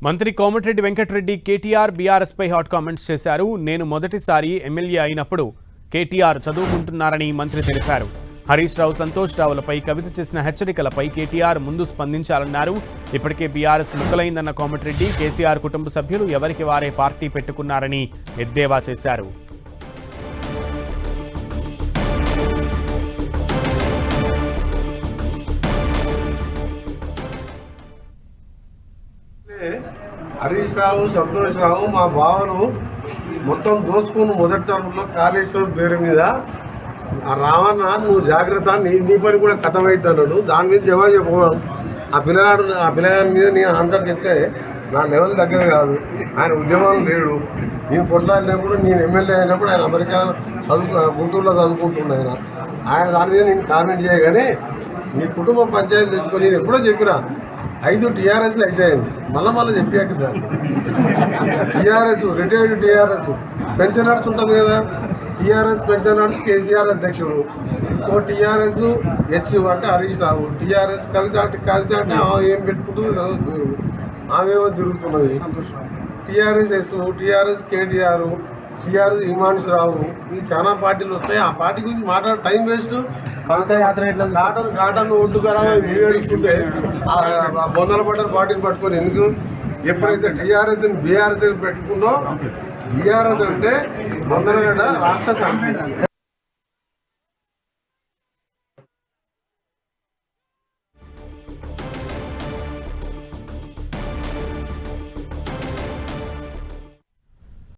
మంత్రి కోమటిరెడ్డి వెంకటరెడ్డి కేటీఆర్ బీఆర్ఎస్ పై hot comments చేశారు. నేను మొదటిసారి ఎమ్మెల్యే అయినప్పుడు కేటీఆర్ చదువుకుంటున్నారని మంత్రి తెలిపారు. హరీష్ రావు, సంతోష్ రావులపై కవిత చేసిన హెచ్చరికలపై కేటీఆర్ ముందు స్పందించాలన్నారు. ఇప్పటికే బీఆర్ఎస్ ముక్కలైందన్న కోమటిరెడ్డి కేసీఆర్ కుటుంబ సభ్యులు ఎవరికి వారే పార్టీ పెట్టుకున్నారని ఎద్దేవా చేశారు. హరీష్ రావు, సంతోష్ రావు మా బావను మొత్తం దోసుకుని మొదటి టర్మ్లో కాళేశ్వరం పేరు మీద రావన్న నువ్వు జాగ్రత్త, నీ పని కూడా కథమైద్ది అన్నాడు. దాని మీద జవాబు చెప్పమన్నాను. ఆ పిల్లగాడి మీద నేను ఆన్సర్ చెప్తే నా లెవెల్ దగ్గర కాదు. ఆయన ఉద్యమం లేడు. నేను కొట్లాడినప్పుడు, నేను ఎమ్మెల్యే అయినప్పుడు ఆయన అమెరికా గుంటూరులో చదువుకుంటున్నా. ఆయన దాని మీద నేను కామెంట్ చేయగానే నీ కుటుంబ పంచాయతీ తెచ్చుకొని నేను ఎప్పుడో చెప్పినా 5 టీఆర్ఎస్లు అయితాయండి. మళ్ళీ చెప్పాక టీఆర్ఎస్ రిటైర్డ్ టీఆర్ఎస్ పెన్షనర్స్ ఉంటుంది కదా, టీఆర్ఎస్ పెన్షనర్స్ కేసీఆర్ అధ్యక్షుడు, ఓ టీఆర్ఎస్ హెచ్ అంటే హరీష్ రావు, టీఆర్ఎస్ కవిత అంటే ఏం పెట్టుకుంటుందో తెలియదు, ఆమెమో తిరుగుతున్నది. టీఆర్ఎస్ ఎస్, టీఆర్ఎస్ కేటీఆర్, టీఆర్ఎస్ హిమాంశు రావు, ఈ చాలా పార్టీలు వస్తాయి. ఆ పార్టీ గురించి మాట్లాడే టైం వేస్ట్. కాటన్ ఒడ్డు ఖరాబ్ మీరు అడుగుతుంటే బొందల పడ్డారు పార్టీని పట్టుకొని ఎందుకు? ఎప్పుడైతే టీఆర్ఎస్ బీఆర్ఎస్ పెట్టుకున్నో, బీఆర్ఎస్ అంటే బొందలగడ్డ రాష్ట్ర సమితి.